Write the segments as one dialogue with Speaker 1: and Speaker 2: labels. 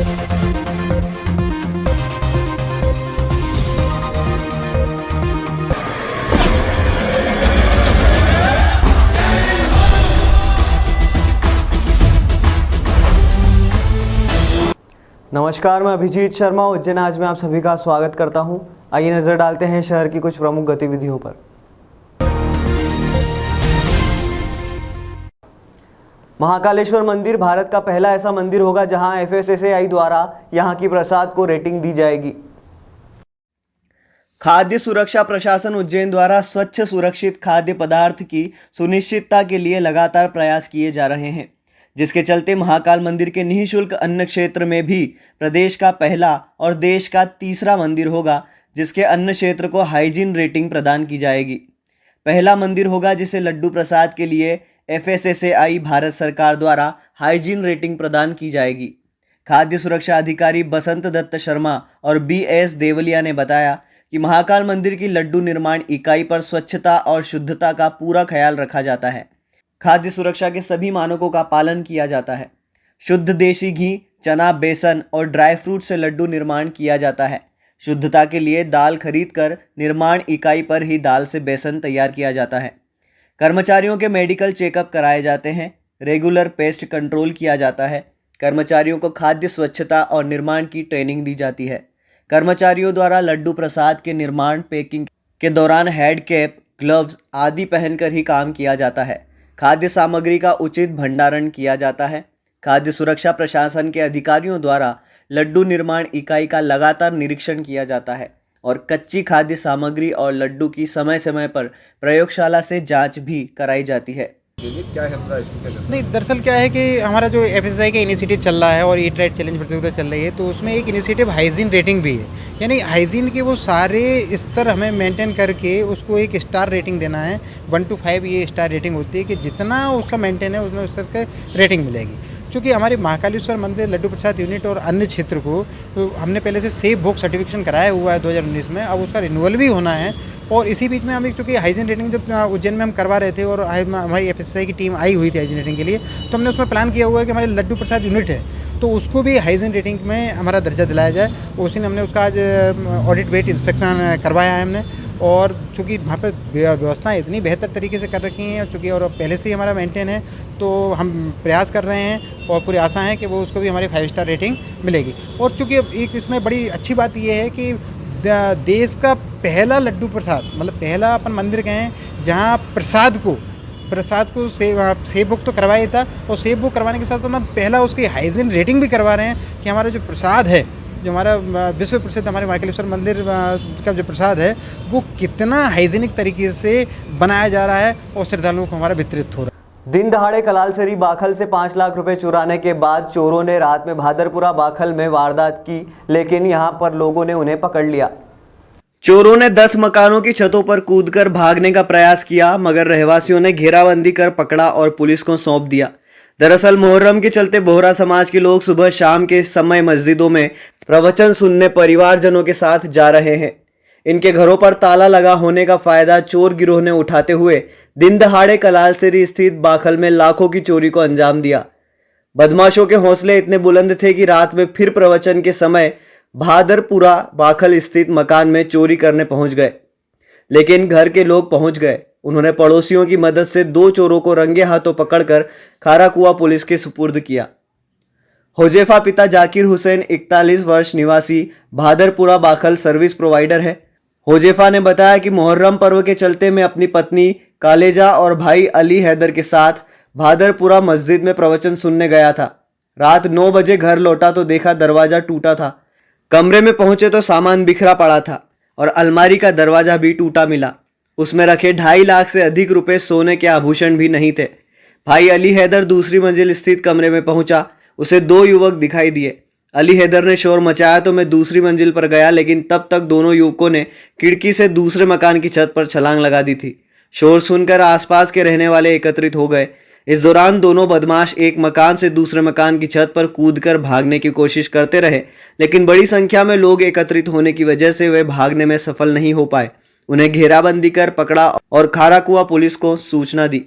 Speaker 1: नमस्कार, मैं अभिजीत शर्मा उज्जैन आज में आप सभी का स्वागत करता हूं। आइए नजर डालते हैं शहर की कुछ प्रमुख गतिविधियों पर। महाकालेश्वर मंदिर भारत का पहला ऐसा मंदिर होगा जहां FSSAI द्वारा यहां की प्रसाद को रेटिंग दी जाएगी। खाद्य सुरक्षा प्रशासन उज्जैन द्वारा स्वच्छ सुरक्षित खाद्य पदार्थ की सुनिश्चितता के लिए लगातार प्रयास किए जा रहे हैं, जिसके चलते महाकाल मंदिर के निःशुल्क अन्न क्षेत्र में भी प्रदेश का पहला और देश का तीसरा मंदिर होगा जिसके अन्न क्षेत्र को हाइजीन रेटिंग प्रदान की जाएगी। पहला मंदिर होगा जिसे लड्डू प्रसाद के लिए FSSAI भारत सरकार द्वारा हाइजीन रेटिंग प्रदान की जाएगी। खाद्य सुरक्षा अधिकारी बसंत दत्त शर्मा और BS देवलिया ने बताया कि महाकाल मंदिर की लड्डू निर्माण इकाई पर स्वच्छता और शुद्धता का पूरा ख्याल रखा जाता है। खाद्य सुरक्षा के सभी मानकों का पालन किया जाता है। शुद्ध देशी घी, चना, बेसन और ड्राई फ्रूट से लड्डू निर्माण किया जाता है। शुद्धता के लिए दाल खरीदकर निर्माण इकाई पर ही दाल से बेसन तैयार किया जाता है। कर्मचारियों के मेडिकल चेकअप कराए जाते हैं। रेगुलर पेस्ट कंट्रोल किया जाता है। कर्मचारियों को खाद्य स्वच्छता और निर्माण की ट्रेनिंग दी जाती है। कर्मचारियों द्वारा लड्डू प्रसाद के निर्माण पैकिंग के दौरान हेड कैप, ग्लव्स आदि पहनकर ही काम किया जाता है। खाद्य सामग्री का उचित भंडारण किया जाता है। खाद्य सुरक्षा प्रशासन के अधिकारियों द्वारा लड्डू निर्माण इकाई का लगातार निरीक्षण किया जाता है और कच्ची खाद्य सामग्री और लड्डू की समय समय पर प्रयोगशाला से जांच भी कराई जाती है।
Speaker 2: क्या है
Speaker 3: नहीं, दरअसल क्या है कि हमारा जो FSSAI का इनिशिएटिव चल रहा है और ईट राइट चैलेंज प्रतियोगिता चल रही है, तो उसमें एक इनिशिएटिव हाइजीन रेटिंग भी है। यानी हाइजीन के वो सारे स्तर हमें मेंटेन करके उसको एक स्टार रेटिंग देना है। 1 to 5 ये स्टार रेटिंग होती है कि जितना उसका मेंटेन है उसमें उस का रेटिंग मिलेगी। क्योंकि हमारे महाकालेश्वर मंदिर लड्डू प्रसाद यूनिट और अन्य क्षेत्र को तो हमने पहले से सेफ बुक सर्टिफिकेशन कराया हुआ है 2019 में, अब उसका रिन्यूअल भी होना है। और इसी बीच में हम एक चूँकि हाइजीन रेटिंग जब उज्जैन में हम करवा रहे थे और हमारी FSSAI की टीम आई हुई थी हाइजीन रेटिंग के लिए, तो हमने उसमें प्लान किया हुआ है कि हमारे लड्डू प्रसाद यूनिट है तो उसको भी हाइजीन रेटिंग में हमारा दर्जा दिलाया जाए। उसी ने हमने उसका आज ऑडिट वेट इंस्पेक्शन करवाया है हमने। और चूँकि वहाँ पर व्यवस्थाएँ इतनी बेहतर तरीके से कर रखी हैं चूँकि और पहले से ही हमारा मेंटेन है, तो हम प्रयास कर रहे हैं और पूरी आशा है कि वो उसको भी हमारी 5 स्टार रेटिंग मिलेगी। और चूँकि एक इसमें बड़ी अच्छी बात ये है कि देश का पहला लड्डू प्रसाद मतलब पहला अपन मंदिर गए हैं जहाँ प्रसाद को सेब बुक तो करवाया था और सेब बुक करवाने के साथ साथ हम पहला उसकी हाइजीन रेटिंग भी करवा रहे हैं कि हमारा जो प्रसाद है, जो हमारा विश्व प्रसिद्ध हमारे महाकालेश्वर मंदिर का जो प्रसाद है वो कितना हाइजीनिक तरीके से बनाया जा रहा है और श्रद्धालुओं को हमारा वितरित हो रहा है।
Speaker 1: दिन दहाड़े कलालसरी बाखल से 5 लाख रुपए चुराने के बाद चोरों ने रात में भादरपुरा बाखल में वारदात की, लेकिन यहां पर लोगों ने उन्हें पकड़ लिया। चोरों ने 10 मकानों की छतों पर कूदकर भागने का प्रयास किया, मगर रहवासियों ने घेराबंदी कर पकड़ा और पुलिस को सौंप दिया। दरअसल मुहर्रम के चलते बोहरा समाज के लोग सुबह शाम के समय मस्जिदों में प्रवचन सुनने परिवारजनों के साथ जा रहे हैं। इनके घरों पर ताला लगा होने का फायदा चोर गिरोह ने उठाते हुए दिन दहाड़े कलालसरी स्थित बाखल में लाखों की चोरी को अंजाम दिया। बदमाशों के हौसले इतने बुलंद थे कि रात में फिर प्रवचन के समय भादरपुरा बाखल स्थित मकान में चोरी करने पहुंच गए, लेकिन घर के लोग पहुंच गए। उन्होंने पड़ोसियों की मदद से 2 चोरों को रंगे हाथों पकड़कर खाराकुआ पुलिस के सुपुर्द किया। हुजैफा पिता जाकिर हुसैन 41 वर्ष निवासी भादरपुरा बाखल सर्विस प्रोवाइडर है। हुजैफा ने बताया कि मुहर्रम पर्व के चलते मैं अपनी पत्नी कालेजा और भाई अली हैदर के साथ भादरपुरा मस्जिद में प्रवचन सुनने गया था। रात 9 बजे घर लौटा तो देखा दरवाजा टूटा था। कमरे में पहुंचे तो सामान बिखरा पड़ा था और अलमारी का दरवाजा भी टूटा मिला। उसमें रखे 2.5 लाख से अधिक रुपए सोने के आभूषण भी नहीं थे। भाई अली हैदर दूसरी मंजिल स्थित कमरे में पहुंचा। उसे 2 युवक दिखाई दिए। अली हैदर ने शोर मचाया तो मैं दूसरी मंजिल पर गया, लेकिन तब तक दोनों युवकों ने खिड़की से दूसरे मकान की छत पर छलांग लगा दी थी। शोर सुनकर आसपास के रहने वाले एकत्रित हो गए। इस दौरान दोनों बदमाश एक मकान से दूसरे मकान की छत पर कूदकर भागने की कोशिश करते रहे, लेकिन बड़ी संख्या में लोग एकत्रित होने की वजह से वे भागने में सफल नहीं हो पाए। उन्हें घेराबंदी कर पकड़ा और खाराकुआ पुलिस को सूचना दी।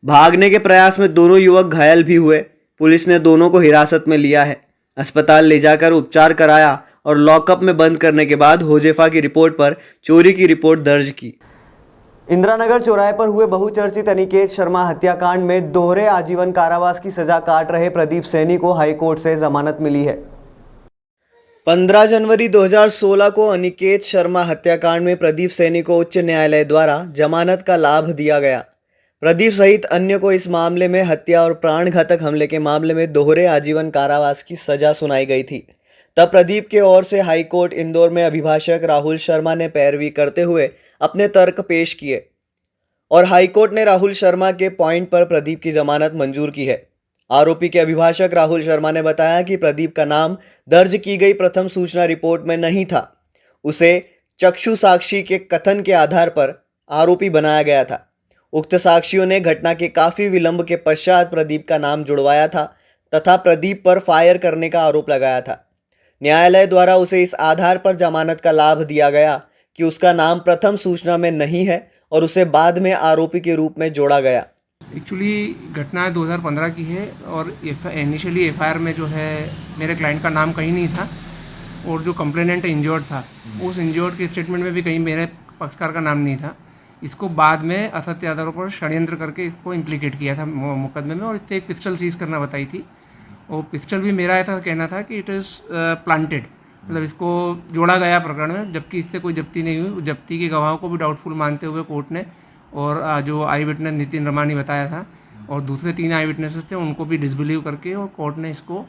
Speaker 1: भागने के प्रयास में दोनों युवक घायल भी हुए। पुलिस ने दोनों को हिरासत में लिया है। अस्पताल ले जाकर उपचार कराया और लॉकअप में बंद करने के बाद होजेफा की रिपोर्ट पर चोरी की रिपोर्ट दर्ज की। इंदिरानगर चौराहे पर हुए बहुचर्चित अनिकेत शर्मा हत्याकांड में दोहरे आजीवन कारावास की सजा काट रहे प्रदीप सैनी को हाईकोर्ट से जमानत मिली है। 15 जनवरी 2016 को अनिकेत शर्मा हत्याकांड में प्रदीप सैनी को उच्च न्यायालय द्वारा जमानत का लाभ दिया गया। प्रदीप सहित अन्य को इस मामले में हत्या और प्राणघातक हमले के मामले में दोहरे आजीवन कारावास की सजा सुनाई गई थी। तब प्रदीप के ओर से हाईकोर्ट इंदौर में अभिभाषक राहुल शर्मा ने पैरवी करते हुए अपने तर्क पेश किए और हाईकोर्ट ने राहुल शर्मा के पॉइंट पर प्रदीप की जमानत मंजूर की है। आरोपी के अभिभाषक राहुल शर्मा ने बताया कि प्रदीप का नाम दर्ज की गई प्रथम सूचना रिपोर्ट में नहीं था। उसे चक्षु साक्षी के कथन के आधार पर आरोपी बनाया गया था। उक्त साक्षियों ने घटना के काफी विलंब के पश्चात प्रदीप का नाम जुड़वाया था तथा प्रदीप पर फायर करने का आरोप लगाया था। न्यायालय द्वारा उसे इस आधार पर जमानत का लाभ दिया गया कि उसका नाम प्रथम सूचना में नहीं है और उसे बाद में आरोपी के रूप में जोड़ा गया।
Speaker 2: एक्चुअली घटना 2015 की है और इनिशियली एफआईआर में जो है मेरे क्लाइंट का नाम कहीं नहीं था और जो कंप्लेनेंट इंजर्ड था उस इंजर्ड के स्टेटमेंट में भी कहीं मेरे पक्षकार का नाम नहीं था। इसको बाद में असत्य आधारों पर षड्यंत्र करके इसको इम्प्लीकेट किया था मुकदमे में और इससे एक पिस्टल सीज करना बताई थी और पिस्टल भी मेरा ऐसा कहना था कि इट इज़ प्लांटेड, मतलब इसको जोड़ा गया प्रकरण में, जबकि इससे कोई जब्ती नहीं हुई। जब्ती के गवाहों को भी डाउटफुल मानते हुए कोर्ट ने और जो आई विटनेस नितिन रमानी बताया था और दूसरे 3 आई विटनेसेस थे उनको भी डिसबिलीव करके और कोर्ट ने इसको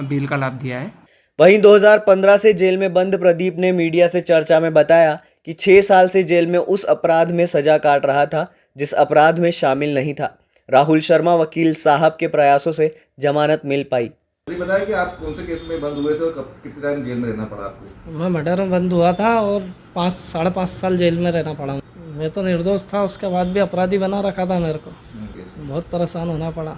Speaker 2: बेल का लाभ दिया है।
Speaker 1: वहीं 2015 से जेल में बंद प्रदीप ने मीडिया से चर्चा में बताया कि 6 साल से जेल में उस अपराध में सजा काट रहा था जिस अपराध में शामिल नहीं था। राहुल शर्मा वकील साहब के प्रयासों से जमानत मिल पाई।
Speaker 4: बताया कि आप कौन से केस में बंद हुए थे और कितने टाइम जेल में रहना पड़ा आपको?
Speaker 5: मैं मर्डर में बंद हुआ था और 5-5.5 साल जेल में रहना पड़ा। मैं तो निर्दोष था, उसके बाद भी अपराधी बना रखा था मेरे को। बहुत परेशान होना पड़ा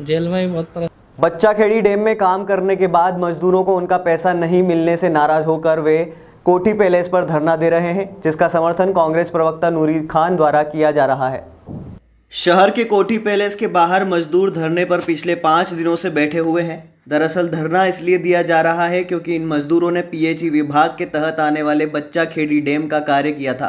Speaker 5: जेल में ही, बहुत
Speaker 1: बच्चाखेड़ी डैम में काम करने के बाद मजदूरों को उनका पैसा नहीं मिलने से नाराज होकर वे कोठी पैलेस पर धरना दे रहे हैं, जिसका समर्थन कांग्रेस प्रवक्ता नूरी खान द्वारा किया जा रहा है। शहर के कोठी पैलेस के बाहर मजदूर धरने पर पिछले 5 दिनों से बैठे हुए हैं। दरअसल धरना इसलिए दिया जा रहा है क्योंकि इन मजदूरों ने पीएचई विभाग के तहत आने वाले बच्चाखेड़ी डैम का कार्य किया था।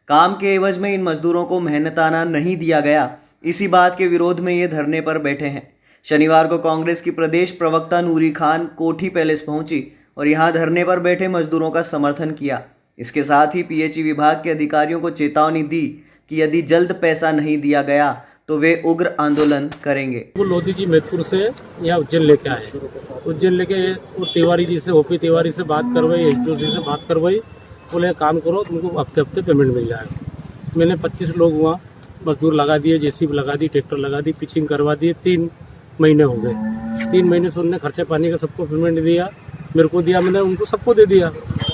Speaker 1: काम के एवज में इन मजदूरों को मेहनताना नहीं दिया गया। इसी बात के विरोध में ये धरने पर बैठे हैं। शनिवार को कांग्रेस की प्रदेश प्रवक्ता नूरी खान कोठी पैलेस पहुंची और यहां धरने पर बैठे मजदूरों का समर्थन किया। इसके साथ ही पीएचई विभाग के अधिकारियों को चेतावनी दी कि यदि जल्द पैसा नहीं दिया गया तो वे उग्र आंदोलन करेंगे।
Speaker 6: वो लोधी जी मैदपुर से यहाँ उज्जैन लेके आए। उज्जैन लेके वो तिवारी जी से, ओपी तिवारी से बात करवाई, एचडीओ जी से बात करवाई, बोले काम करो तुमको हफ्ते पेमेंट मिल जाएगा। मैंने 25 लोग वहाँ मजदूर लगा दिए, जेसीबी लगा दी, ट्रैक्टर लगा दी, पिचिंग करवा दिए। 3 महीने हो गए। 3 महीने से उन्होंने खर्चे पानी का सबको पेमेंट दिया, मेरे को दिया, मैंने उनको सबको दे दिया।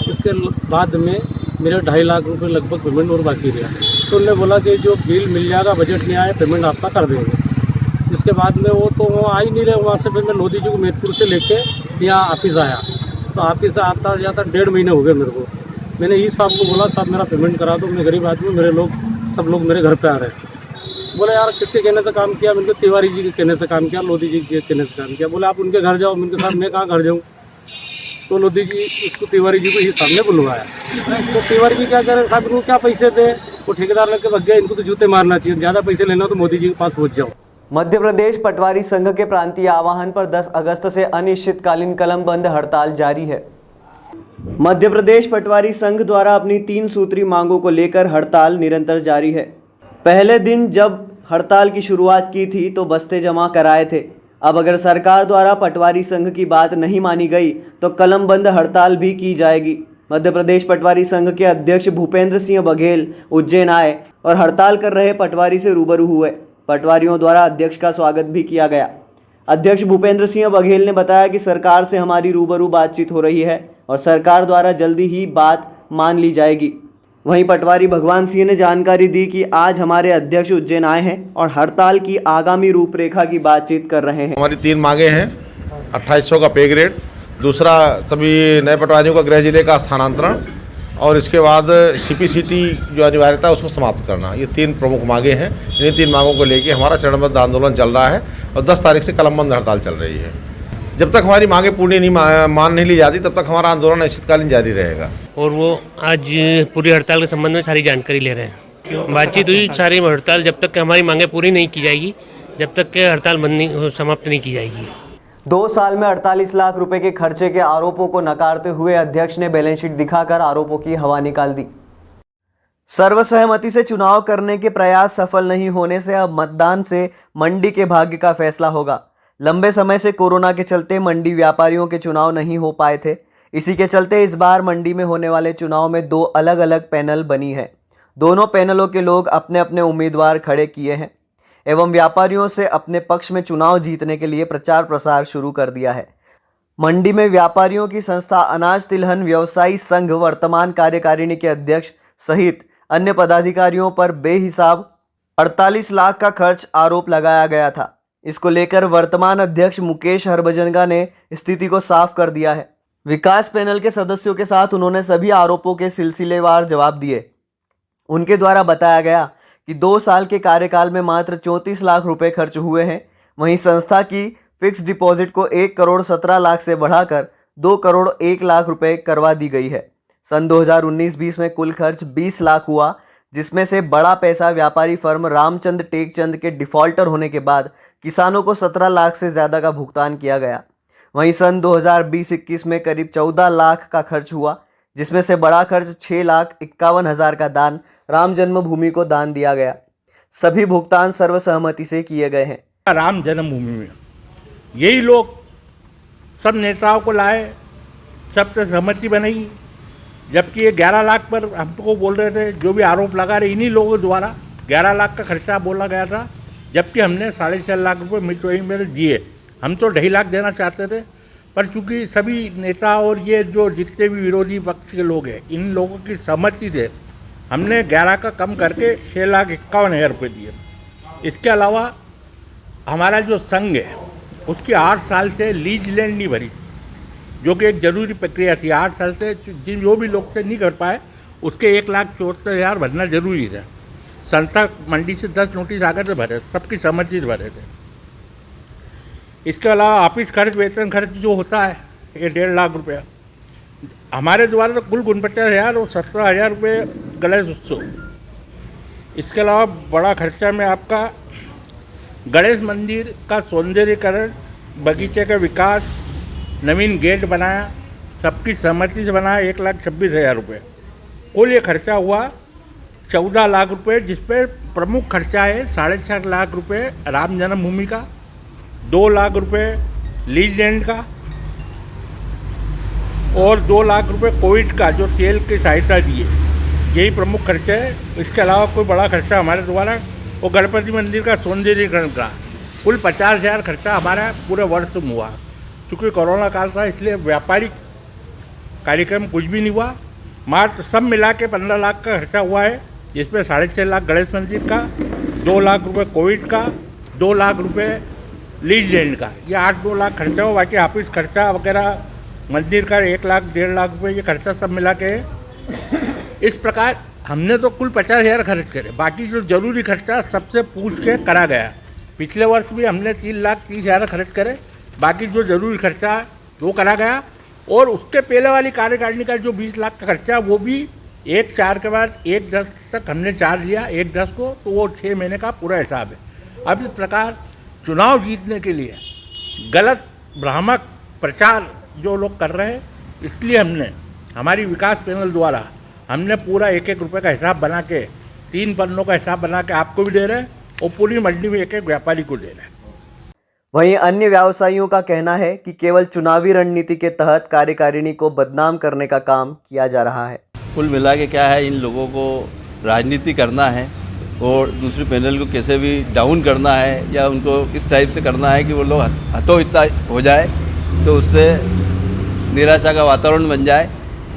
Speaker 6: इसके बाद में मेरे 2.5 लाख रुपये लगभग पेमेंट और बाकी रहा। तो उन्होंने बोला कि जो बिल मिल जाएगा, बजट में आए, पेमेंट आपका कर देंगे। इसके बाद में वो तो आ ही नहीं रहे वहाँ से। फिर मैं लोधी जी को मैदपुर से लेके यहाँ ऑफिस आया, तो ऑफिस से आता जाता 1.5 महीने हो गए मेरे को। मैंने ई साहब को बोला साहब मेरा पेमेंट करा दो, मैं गरीब आदमी, मेरे लोग सब लोग मेरे घर पे आ रहे हैं। बोले यार किसके कहने से काम किया? मैंने तिवारी जी के कहने से काम किया, लोधी जी के कहने से काम किया। बोले आप उनके घर जाओ। मैंने साहब मैं कहाँ घर जाऊँ? तो लोधी जी उसको तिवारी जी को ही सामने बुलवाया। तो तिवारी जी क्या कह रहे साहब, इनको क्या पैसे दे? वो ठेकेदार लग के भग गया, इनको तो जूते मारना चाहिए, ज़्यादा पैसे लेना तो मोदी जी के पास पहुँच जाओ।
Speaker 1: मध्य प्रदेश पटवारी संघ के प्रांतीय आह्वान पर 10 अगस्त से अनिश्चितकालीन कलम बंद हड़ताल जारी है। मध्य प्रदेश पटवारी संघ द्वारा अपनी 3 सूत्री मांगों को लेकर हड़ताल निरंतर जारी है। पहले दिन जब हड़ताल की शुरुआत की थी तो बस्ते जमा कराए थे। अब अगर सरकार द्वारा पटवारी संघ की बात नहीं मानी गई तो कलम बंद हड़ताल भी की जाएगी। मध्य प्रदेश पटवारी संघ के अध्यक्ष भूपेंद्र सिंह बघेल उज्जैन आए और हड़ताल कर रहे पटवारी से रूबरू हुए। पटवारियों द्वारा अध्यक्ष का स्वागत भी किया गया। अध्यक्ष भूपेंद्र सिंह बघेल ने बताया कि सरकार से हमारी रूबरू बातचीत हो रही है और सरकार द्वारा जल्दी ही बात मान ली जाएगी। वहीं पटवारी भगवान सिंह ने जानकारी दी कि आज हमारे अध्यक्ष उज्जैन आए हैं और हड़ताल की आगामी रूपरेखा की बातचीत कर रहे हैं।
Speaker 4: हमारी 3 मांगे हैं। 2800 का पे ग्रेड, दूसरा सभी नए पटवारियों का गृह जिले का स्थानांतरण और इसके बाद सीपीसीटी जो अनिवार्यता है उसको समाप्त करना। ये 3 प्रमुख मांगे हैं। इन्हीं 3 मांगों को लेकर हमारा चरणबद्ध आंदोलन चल रहा है और 10 तारीख से कलमबंद हड़ताल चल रही है। जब तक हमारी मांगे पूरी नहीं मान नहीं ली जाती तब तक हमारा आंदोलन अनिश्चितकालीन जारी रहेगा।
Speaker 7: और वो आज पूरी हड़ताल के संबंध में सारी जानकारी ले रहे हैं। बातचीत हुई, सारी हड़ताल जब तक हमारी मांगे पूरी नहीं की जाएगी, जब तक के हड़ताल समाप्त नहीं की जाएगी।
Speaker 1: 2 साल में 48 लाख रुपए के खर्चे के आरोपों को नकारते हुए अध्यक्ष ने बैलेंस शीट दिखाकर आरोपों की हवा निकाल दी। सर्वसहमति से चुनाव करने के प्रयास सफल नहीं होने से अब मतदान से मंडी के भाग्य का फैसला होगा। लंबे समय से कोरोना के चलते मंडी व्यापारियों के चुनाव नहीं हो पाए थे। इसी के चलते इस बार मंडी में होने वाले चुनाव में 2 अलग अलग पैनल बनी है। दोनों पैनलों के लोग अपने अपने उम्मीदवार खड़े किए हैं एवं व्यापारियों से अपने पक्ष में चुनाव जीतने के लिए प्रचार प्रसार शुरू कर दिया है। मंडी में व्यापारियों की संस्था अनाज तिलहन व्यवसायी संघ वर्तमान कार्यकारिणी के अध्यक्ष सहित अन्य पदाधिकारियों पर बेहिसाब 48 लाख का खर्च आरोप लगाया गया था। इसको लेकर वर्तमान अध्यक्ष मुकेश हरभजनगा ने स्थिति को साफ कर दिया है। विकास पैनल के सदस्यों के साथ उन्होंने सभी आरोपों के सिलसिलेवार जवाब दिए। उनके द्वारा बताया गया कि 2 साल के कार्यकाल में मात्र 34 लाख रुपए खर्च हुए हैं। वहीं संस्था की फिक्स डिपॉजिट को 1 करोड़ 17 लाख से बढ़ाकर 2 करोड़ 1 लाख रुपए करवा दी गई है। सन 2019-20 में कुल खर्च 20 लाख हुआ, जिसमें से बड़ा पैसा व्यापारी फर्म रामचंद टेकचंद के डिफॉल्टर होने के बाद किसानों को 17 लाख से ज़्यादा का भुगतान किया गया। वहीं सन 2020-21 में करीब 14 लाख का खर्च हुआ, जिसमें से बड़ा खर्च 6,51,000 का दान राम जन्मभूमि को दान दिया गया। सभी भुगतान सर्वसहमति से किए गए हैं।
Speaker 8: राम जन्मभूमि में यही लोग सब नेताओं को लाए, सबसे सहमति बनाई, जबकि ये 11 लाख पर हमको बोल रहे थे, जो भी आरोप लगा रहे इन्हीं लोगों द्वारा 11 लाख का खर्चा बोला गया था, जबकि हमने 6.5 लाख रुपये मिचोई में दिए। हम तो 2.5 लाख देना चाहते थे, पर चूंकि सभी नेता और ये जो जितने भी विरोधी पक्ष के लोग हैं इन लोगों की सहमति से हमने 11 का कम करके 6,51,000 रुपये दिए। इसके अलावा हमारा जो संघ है उसकी 8 साल से लीज लैंड नहीं भरी थी, जो कि एक जरूरी प्रक्रिया थी। 8 साल से जो भी लोग से नहीं कर पाए उसके 1,74,000 भरना जरूरी था। संस्था मंडी से 10 नोटिस आकर के भरे, सबकी सहमति से भरे थे। इसके अलावा ऑफिस खर्च, वेतन खर्च जो होता है ये 1.5 लाख रुपया हमारे द्वारा, तो कुल 49,000 और 17,000 रुपये गणेश उत्सव। इसके अलावा बड़ा खर्चा में आपका गणेश मंदिर का सौंदर्यीकरण, बगीचे का विकास, नवीन गेट बनाया, सबकी सहमति से बनाया, 1,26,000 रुपये। कुल ये खर्चा हुआ 14 लाख रुपये, जिसपे प्रमुख खर्चा है 4.5 लाख रुपये राम जन्मभूमि का, 2 लाख रुपये लीज लैंड का और 2 लाख रुपये कोविड का जो तेल की सहायता दिए, यही प्रमुख खर्चे है। इसके अलावा कोई बड़ा खर्चा हमारे द्वारा वो गणपति मंदिर का सौंदर्यीकरण का कुल 50,000 खर्चा हमारा पूरे वर्ष में हुआ। चूँकि कोरोना काल था इसलिए व्यापारिक कार्यक्रम कुछ भी नहीं हुआ, मात्र सब मिला के 15 लाख का खर्चा हुआ है, जिसमें 6.5 लाख गणेश मंदिर का, 2 लाख रुपये कोविड का, 2 लाख रुपये लीज लैंड का, ये 8-9 लाख खर्चा हो। बाकी ऑफिस खर्चा वगैरह मंदिर का 1 लाख 1.5 लाख रुपये ये खर्चा सब मिला के। इस प्रकार हमने तो कुल 50,000 खर्च करे, बाकी जो जरूरी खर्चा सबसे पूछ के करा गया। पिछले वर्ष भी हमने 3,30,000 खर्च करे, बाकी जो जरूरी खर्चा वो करा गया। और उसके पहले वाली कार्यकारिणी का जो 20 लाख का खर्चा वो भी 1/4 के बाद 1/10 तक हमने चार्ज लिया, 1/10 को, तो वो 6 महीने का पूरा हिसाब है। अब इस प्रकार चुनाव जीतने के लिए गलत भ्रामक प्रचार जो लोग कर रहे हैं, इसलिए हमने हमारी विकास पैनल द्वारा हमने पूरा 1-1 रुपये का हिसाब बना के 3 पन्नों का हिसाब बना के आपको भी दे रहे हैं और पूरी मंडी में 1-1 व्यापारी को दे रहे हैं।
Speaker 1: वहीं अन्य व्यवसायियों का कहना है कि केवल चुनावी रणनीति के तहत कार्यकारिणी को बदनाम करने का काम किया जा रहा है।
Speaker 9: कुल मिला के क्या है, इन लोगों को राजनीति करना है और दूसरी पैनल को कैसे भी डाउन करना है या उनको इस टाइप से करना है कि वो लोग हतोहिता हो जाए, तो उससे निराशा का वातावरण बन जाए।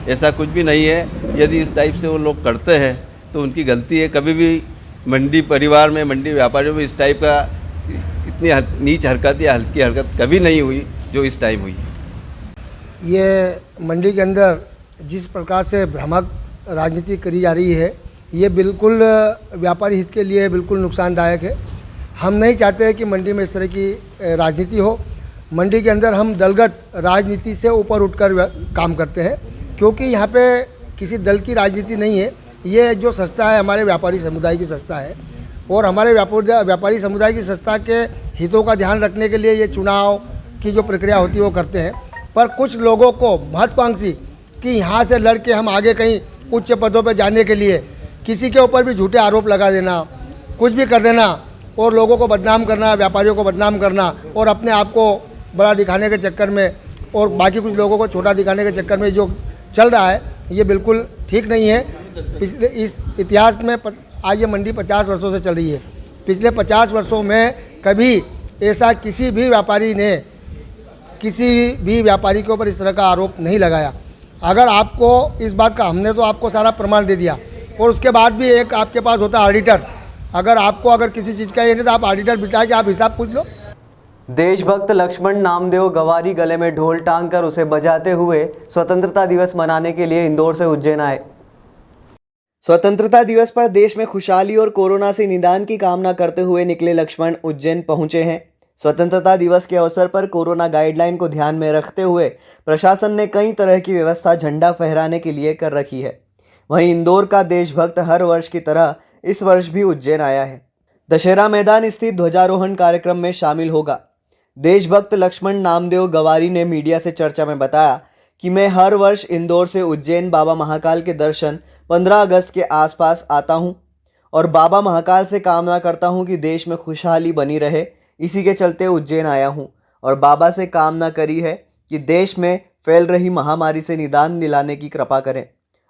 Speaker 9: ऐसा कुछ भी नहीं है। यदि इस टाइप से वो लोग करते हैं तो उनकी गलती है। कभी भी मंडी परिवार में, मंडी व्यापारियों में इस टाइप का इतनी नीच हरकत या हल्की हरकत कभी नहीं हुई जो इस टाइम हुई।
Speaker 10: ये मंडी के अंदर जिस प्रकार से भ्रामक राजनीति करी जा रही है, ये बिल्कुल व्यापारी हित के लिए बिल्कुल नुकसानदायक है। हम नहीं चाहते कि मंडी में इस तरह की राजनीति हो। मंडी के अंदर हम दलगत राजनीति से ऊपर उठकर काम करते हैं, क्योंकि यहाँ पे किसी दल की राजनीति नहीं है। ये जो संस्था है हमारे व्यापारी समुदाय की संस्था है और हमारे व्यापारी समुदाय की संस्था के हितों का ध्यान रखने के लिए ये चुनाव की जो प्रक्रिया होती है वो करते हैं। पर कुछ लोगों को महत्वाकांक्षी कि यहाँ से लड़ के हम आगे कहीं उच्च पदों पर जाने के लिए किसी के ऊपर भी झूठे आरोप लगा देना, कुछ भी कर देना और लोगों को बदनाम करना, व्यापारियों को बदनाम करना और अपने आप को बड़ा दिखाने के चक्कर में और बाकी कुछ लोगों को छोटा दिखाने के चक्कर में जो चल रहा है ये बिल्कुल ठीक नहीं है। पिछले इस इतिहास में आज ये मंडी 50 वर्षों से चल रही है। पिछले 50 वर्षों में कभी ऐसा किसी भी व्यापारी ने किसी भी व्यापारी के ऊपर इस तरह का आरोप नहीं लगाया। अगर आपको इस बात का, हमने तो आपको सारा प्रमाण दे दिया और उसके बाद भी एक आपके पास होता है ऑडिटर। अगर किसी चीज़ का ये नहीं तो आप ऑडिटर बिठा के आप हिसाब पूछ लो।
Speaker 1: देशभक्त लक्ष्मण नामदेव गवारी गले में ढोल टांग कर उसे बजाते हुए स्वतंत्रता दिवस मनाने के लिए इंदौर से उज्जैन आए। स्वतंत्रता दिवस पर देश में खुशहाली और कोरोना से निदान की कामना करते हुए निकले लक्ष्मण उज्जैन पहुंचे हैं। स्वतंत्रता दिवस के अवसर पर कोरोना गाइडलाइन को ध्यान में रखते हुए प्रशासन ने कई तरह की व्यवस्था झंडा फहराने के लिए कर रखी है। वहीं इंदौर का देशभक्त हर वर्ष की तरह इस वर्ष भी उज्जैन आया है। दशहरा मैदान स्थित ध्वजारोहण कार्यक्रम में शामिल होगा। देशभक्त लक्ष्मण नामदेव गवारी ने मीडिया से चर्चा में बताया कि मैं हर वर्ष इंदौर से उज्जैन बाबा महाकाल के दर्शन 15 अगस्त के आसपास आता हूं और बाबा महाकाल से कामना करता हूं कि देश में खुशहाली बनी रहे। इसी के चलते उज्जैन आया हूं और बाबा से कामना करी है कि देश में फैल रही महामारी से निदान दिलाने की कृपा करें।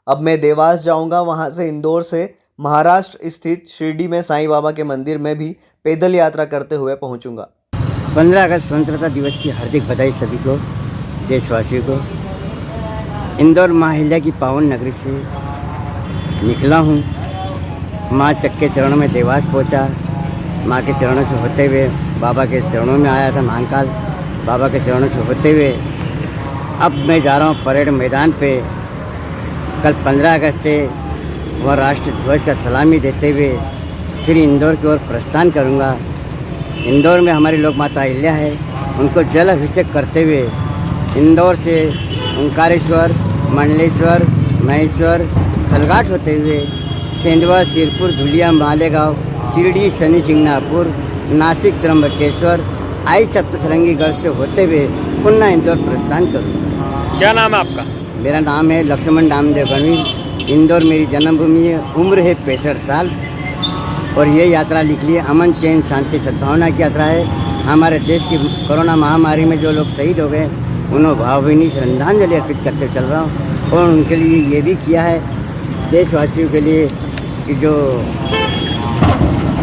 Speaker 1: अब मैं देवास जाऊंगा, वहां से इंदौर से महाराष्ट्र स्थित शिरडी में साईं बाबा के मंदिर में भी पैदल यात्रा करते हुए पहुंचूंगा।
Speaker 11: 15 अगस्त स्वतंत्रता दिवस की हार्दिक बधाई सभी को, देशवासियों को। इंदौर माँ अहिल्या की पावन नगरी से निकला हूँ। माँ चक्के चरणों में देवास पहुँचा। माँ के चरणों से होते हुए बाबा के चरणों में आया था महाकाल। बाबा के चरणों से होते हुए अब मैं जा रहा हूँ परेड मैदान पे। कल 15 अगस्त थे, वह राष्ट्र ध्वज का सलामी देते हुए फिर इंदौर की ओर प्रस्थान करूँगा। इंदौर में हमारी लोक माता अहिल्या है, उनको जल अभिषेक करते हुए इंदौर से ओंकारेश्वर, मंडलेश्वर, महेश्वर, खलघाट होते हुए सेंधवा, सिरपुर, धुलिया, मालेगांव, शिरडी, शनि सिंगनापुर, नासिक, त्र्यंबकेश्वर, आई सप्तसरंगीगढ़ से होते हुए पुनः इंदौर प्रस्थान करूँगा।
Speaker 6: क्या नाम है आपका?
Speaker 11: मेरा नाम है लक्ष्मण नामदेव गणवी। इंदौर मेरी जन्मभूमि है। उम्र है 65 साल और ये यात्रा निकली अमन, चैन, शांति, सद्भावना की यात्रा है। हमारे देश की कोरोना महामारी में जो लोग शहीद हो गए उन्हें भावभीनी श्रद्धांजलि अर्पित करते चल रहा हूँ और उनके लिए ये भी किया है देशवासियों के लिए कि जो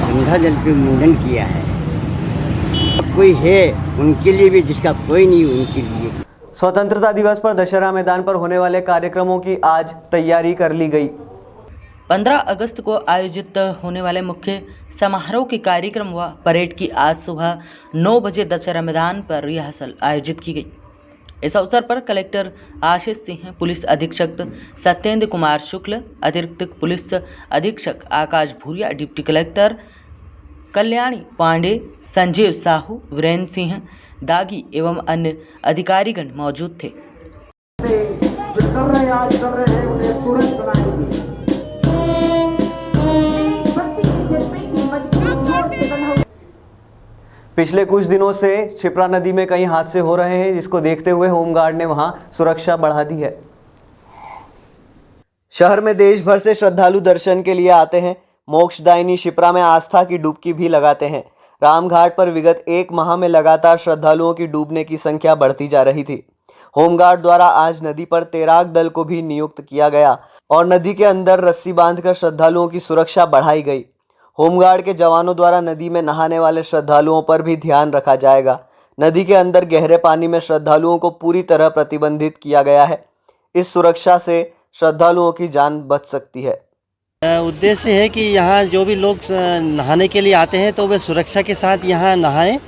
Speaker 11: श्रद्धांजलि का मुंडन किया है। कोई है उनके लिए भी, जिसका कोई नहीं उनके लिए।
Speaker 1: स्वतंत्रता दिवस पर दशहरा मैदान पर होने वाले कार्यक्रमों की आज तैयारी कर ली गई।
Speaker 12: 15 अगस्त को आयोजित होने वाले मुख्य समारोह के कार्यक्रम व परेड की आज सुबह 9 बजे दशहरा मैदान पर रिहर्सल आयोजित की गई। इस अवसर पर कलेक्टर आशीष सिंह, पुलिस अधीक्षक सत्येंद्र कुमार शुक्ल, अतिरिक्त पुलिस अधीक्षक आकाश भूरिया, डिप्टी कलेक्टर कल्याणी पांडे, संजीव साहू, वीरेंद्र सिंह दागी एवं अन्य अधिकारीगण मौजूद थे।
Speaker 1: पिछले कुछ दिनों से क्षिप्रा नदी में कई हादसे हो रहे हैं, जिसको देखते हुए होमगार्ड ने वहां सुरक्षा बढ़ा दी है। शहर में देश भर से श्रद्धालु दर्शन के लिए आते हैं। मोक्षदायिनी क्षिप्रा में आस्था की डुबकी भी लगाते हैं। रामघाट पर विगत 1 माह में लगातार श्रद्धालुओं की डूबने की संख्या बढ़ती जा रही थी। होमगार्ड द्वारा आज नदी पर तैराक दल को भी नियुक्त किया गया और नदी के अंदर रस्सी बांधकर श्रद्धालुओं की सुरक्षा बढ़ाई गई। होमगार्ड के जवानों द्वारा नदी में नहाने वाले श्रद्धालुओं पर भी ध्यान रखा जाएगा। नदी के अंदर गहरे पानी में श्रद्धालुओं को पूरी तरह प्रतिबंधित किया गया है। इस सुरक्षा से श्रद्धालुओं की जान बच सकती है।
Speaker 13: उद्देश्य है कि यहाँ जो भी लोग नहाने के लिए आते हैं तो वे सुरक्षा के साथ यहाँ नहाएं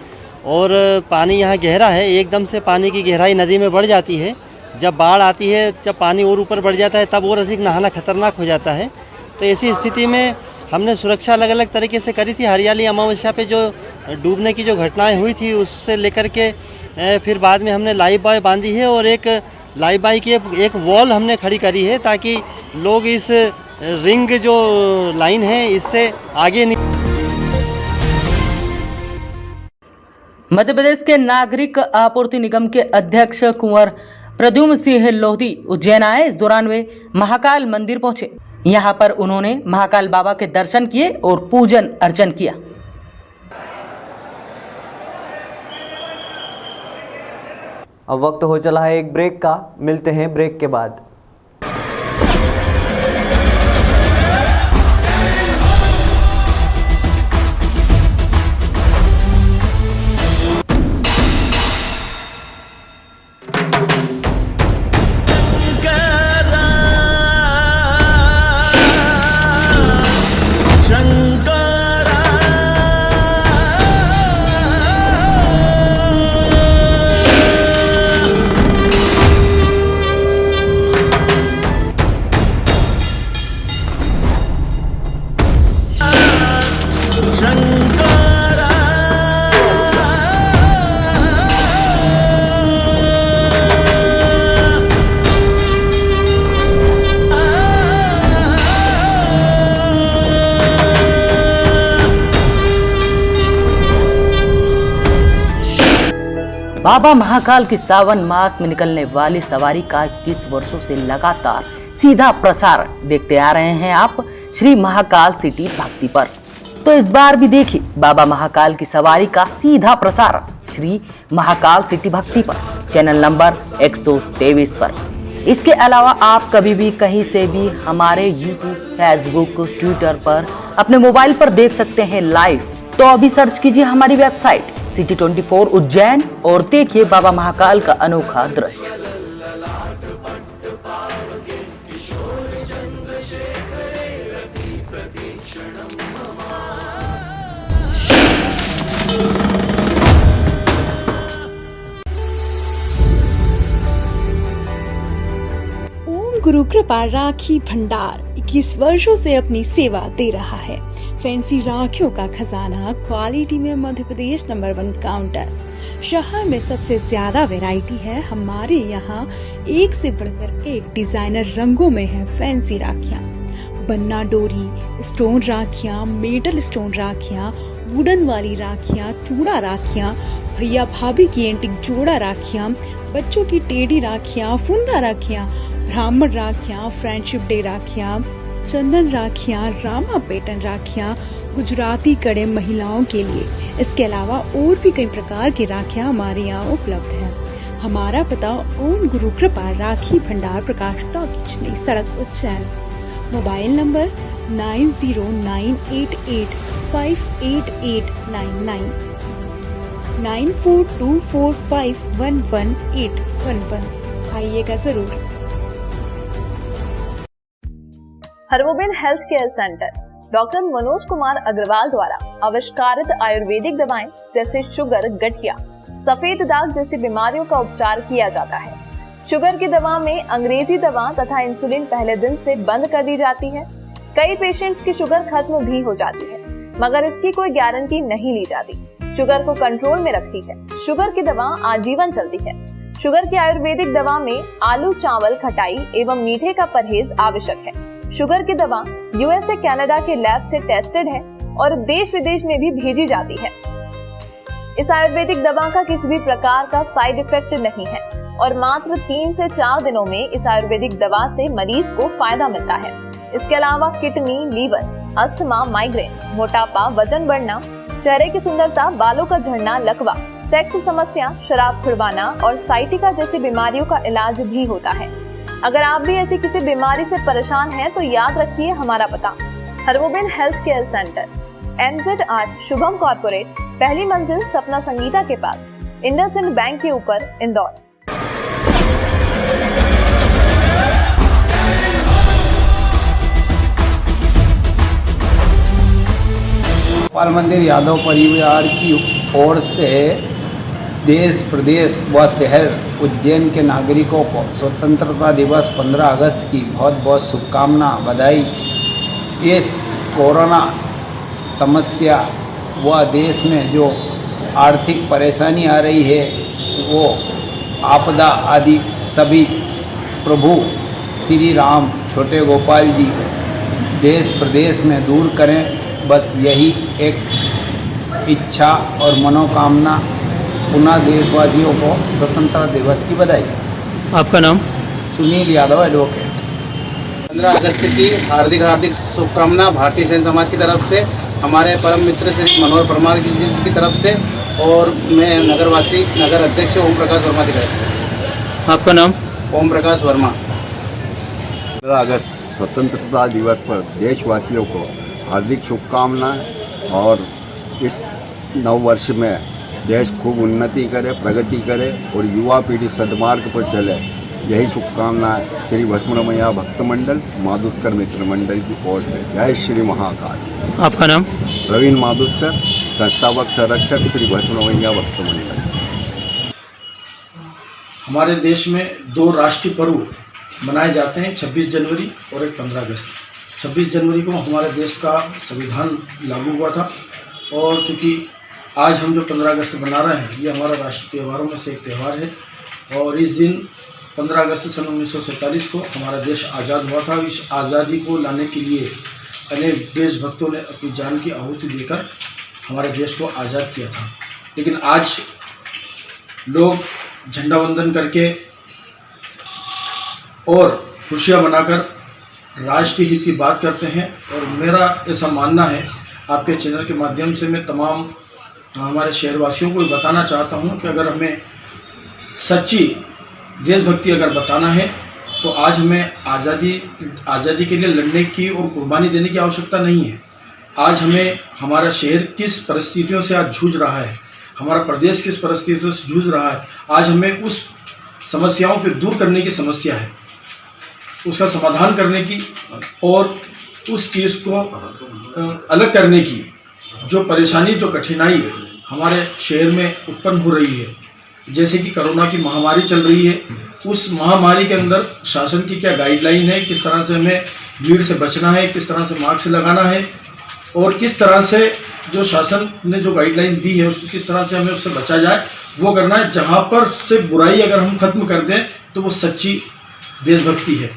Speaker 13: और पानी यहाँ गहरा है। एकदम से पानी की गहराई नदी में बढ़ जाती है। जब बाढ़ आती है, जब पानी और ऊपर बढ़ जाता है, तब और अधिक नहाना खतरनाक हो जाता है। तो ऐसी स्थिति में हमने सुरक्षा अलग अलग तरीके से करी थी। हरियाली अमावस्या पे जो डूबने की जो घटनाएं हुई थी उससे लेकर के फिर बाद में हमने लाइफ बॉय बांधी है और एक लाइफ बॉय की एक वॉल हमने खड़ी करी है ताकि लोग इस रिंग जो लाइन है इससे आगे नहीं।
Speaker 12: मध्य प्रदेश के नागरिक आपूर्ति निगम के अध्यक्ष कुंवर प्रद्युम्न सिंह लोधी उज्जैन आए। इस दौरान वे महाकाल मंदिर पहुंचे। यहां पर उन्होंने महाकाल बाबा के दर्शन किए और पूजन अर्चन किया।
Speaker 1: अब वक्त हो चला है एक ब्रेक का, मिलते हैं ब्रेक के बाद।
Speaker 12: बाबा महाकाल की सावन मास में निकलने वाली सवारी का 21 वर्षों से लगातार सीधा प्रसारण देखते आ रहे हैं आप श्री महाकाल सिटी भक्ति पर। तो इस बार भी देखिए बाबा महाकाल की सवारी का सीधा प्रसारण श्री महाकाल सिटी भक्ति पर, चैनल नंबर 123 पर। इसके अलावा आप कभी भी कहीं से भी हमारे YouTube, फेसबुक, ट्विटर पर अपने मोबाइल पर देख सकते हैं लाइव। तो अभी सर्च कीजिए हमारी वेबसाइट सिटी 24 उज्जैन और देखिए बाबा महाकाल का अनोखा दृश्य।
Speaker 14: ओम गुरु कृपा राखी भंडार 21 वर्षों से अपनी सेवा दे रहा है। फैंसी राखियों का खजाना, क्वालिटी में मध्य प्रदेश नंबर 1 काउंटर। शहर में सबसे ज्यादा वैरायटी है। हमारे यहाँ एक से बढ़कर एक डिजाइनर रंगों में है फैंसी राखियाँ। बन्ना डोरी, स्टोन राखियाँ, मेटल स्टोन राखियाँ, वुडन वाली राखियाँ, चूड़ा राखियाँ, भैया भाभी की एंटिक जोड़ा राखियाँ, बच्चों की टेढ़ी राखियाँ, फुंदा राखियाँ, ब्राह्मण राखियाँ, फ्रेंडशिप डे राखियाँ, चंदन राखियाँ, रामा पैटर्न राखियाँ, गुजराती कड़े महिलाओं के लिए। इसके अलावा और भी कई प्रकार की राखियाँ हमारे यहाँ उपलब्ध हैं। हमारा पता ओम गुरु कृपा राखी भंडार, प्रकाश टॉक, नई सड़क, उज्जैन। Mobile number 9098858899 9424511811। आइएगा जरूर।
Speaker 15: Harvobin health care centre doctor Manoj Kumar Agarwal द्वारा आविष्कारित आयुर्वेदिक दवाएं जैसे शुगर, गठिया, सफेद दाग जैसी बीमारियों का उपचार किया जाता है। शुगर की दवा में अंग्रेजी दवा तथा इंसुलिन पहले दिन से बंद कर दी जाती है। कई पेशेंट्स की शुगर खत्म भी हो जाती है, मगर इसकी कोई गारंटी नहीं ली जाती। शुगर को कंट्रोल में रखती है। शुगर की दवा आजीवन चलती है। शुगर की आयुर्वेदिक दवा में आलू, चावल, खटाई एवं मीठे का परहेज आवश्यक है। शुगर की दवा यूएसए, कनाडा के लैब से टेस्टेड है और देश विदेश में भी भेजी जाती है। इस आयुर्वेदिक दवा का किसी भी प्रकार का साइड इफेक्ट नहीं है और मात्र 3 से 4 दिनों में इस आयुर्वेदिक दवा से मरीज को फायदा मिलता है। इसके अलावा किडनी, लीवर, अस्थमा, माइग्रेन, मोटापा, वजन बढ़ना, चेहरे की सुंदरता, बालों का झड़ना, लकवा, सेक्स समस्या, शराब छुड़वाना और साइटिका जैसी बीमारियों का इलाज भी होता है। अगर आप भी ऐसी किसी बीमारी से परेशान हैं तो याद रखिए हमारा पता, Harvobin health care centre, NZ8 Shubham corporate, पहली मंजिल, सपना संगीता के पास, इंडसइंड बैंक के ऊपर, इंदौर।
Speaker 16: गोपाल मंदिर यादव परिवार की ओर से देश, प्रदेश व शहर उज्जैन के नागरिकों को स्वतंत्रता दिवस 15 अगस्त की बहुत बहुत शुभकामना, बधाई। इस कोरोना समस्या व देश में जो आर्थिक परेशानी आ रही है वो आपदा आदि सभी प्रभु श्री राम छोटे गोपाल जी देश प्रदेश में दूर करें। बस यही एक इच्छा और मनोकामना। पुनः देशवासियों को स्वतंत्रता दिवस की बधाई।
Speaker 17: आपका नाम?
Speaker 16: सुनील यादव, एडवोकेट।
Speaker 18: 15 अगस्त की हार्दिक हार्दिक शुभकामना भारतीय सैन्य समाज की तरफ से, हमारे परम मित्र श्री मनोहर परमार जी की तरफ से और मैं नगरवासी नगर अध्यक्ष ओम प्रकाश वर्मा की तरफ से।
Speaker 17: आपका नाम?
Speaker 18: ओम प्रकाश वर्मा।
Speaker 19: 15 अगस्त स्वतंत्रता दिवस पर देशवासियों को हार्दिक शुभकामनाएं और इस नव वर्ष में देश खूब उन्नति करे, प्रगति करे और युवा पीढ़ी सद्मार्ग पर चले, यही शुभकामनाएं श्री भस्मरमैया भक्त मंडल माधुस्कर मित्र मंडल की ओर से। जय श्री महाकाल।
Speaker 17: आपका नाम?
Speaker 19: प्रवीण माधुस्कर, संस्थापक संरक्षक श्री भस्मरमैया भक्त मंडल।
Speaker 20: हमारे देश में 2 राष्ट्रीय पर्व मनाए जाते हैं, 26 जनवरी और एक 15 अगस्त। 26 जनवरी को हमारे देश का संविधान लागू हुआ था और चूँकि आज हम जो 15 अगस्त मना रहे हैं ये हमारा राष्ट्रीय त्योहारों में से एक त्यौहार है और इस दिन 15 अगस्त सन 1947 को हमारा देश आज़ाद हुआ था। इस आज़ादी को लाने के लिए अनेक देशभक्तों ने अपनी जान की आहुति देकर हमारे देश को आज़ाद किया था। लेकिन आज लोग झंडा वंदन करके और खुशियाँ मनाकर राष्ट्रीय हित की बात करते हैं और मेरा ऐसा मानना है, आपके चैनल के माध्यम से मैं तमाम हमारे शहरवासियों को बताना चाहता हूं कि अगर हमें सच्ची देशभक्ति अगर बताना है तो आज हमें आज़ादी के लिए लड़ने की और कुर्बानी देने की आवश्यकता नहीं है। आज हमें हमारा शहर किस परिस्थितियों से आज जूझ रहा है, हमारा प्रदेश किस परिस्थितियों से जूझ रहा है, आज हमें उस समस्याओं को दूर करने की समस्या है, उसका समाधान करने की और उस चीज़ को अलग करने की जो परेशानी जो कठिनाई हमारे शहर में उत्पन्न हो रही है, जैसे कि कोरोना की महामारी चल रही है, उस महामारी के अंदर शासन की क्या गाइडलाइन है, किस तरह से हमें भीड़ से बचना है, किस तरह से मास्क लगाना है और किस तरह से जो शासन ने जो गाइडलाइन दी है उसको किस तरह से हमें उससे बचा जाए, वो करना है। जहाँ पर से बुराई अगर हम खत्म कर दें तो वो सच्ची देशभक्ति है।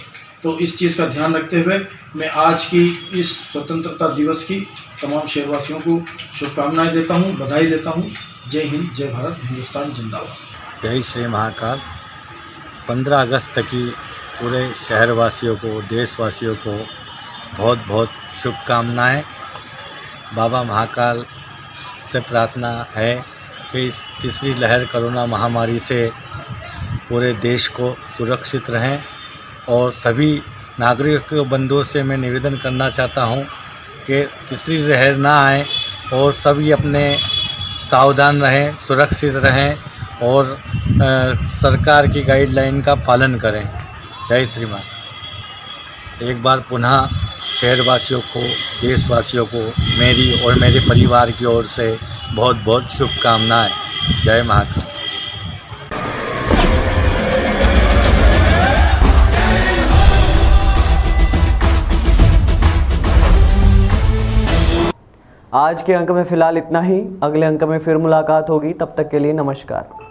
Speaker 20: तो इस चीज़ का ध्यान रखते हुए मैं आज की इस स्वतंत्रता दिवस की तमाम शहरवासियों को शुभकामनाएं देता हूं, बधाई देता हूं। जय हिंद, जय भारत, हिंदुस्तान जिंदाबाद।
Speaker 21: जय श्री महाकाल। 15 अगस्त की पूरे शहरवासियों को, देशवासियों को बहुत बहुत शुभकामनाएं। बाबा महाकाल से प्रार्थना है कि इस तीसरी लहर कोरोना महामारी से पूरे देश को सुरक्षित रहें और सभी नागरिकों बंधुओं से मैं निवेदन करना चाहता हूं कि तीसरी लहर ना आए और सभी अपने सावधान रहें, सुरक्षित रहें और सरकार की गाइडलाइन का पालन करें। जय श्री महाकाल। एक बार पुनः शहरवासियों को, देशवासियों को मेरी और मेरे परिवार की ओर से बहुत बहुत शुभकामनाएं। जय महाकाल।
Speaker 1: आज के अंक में फिलहाल इतना ही। अगले अंक में फिर मुलाकात होगी, तब तक के लिए नमस्कार।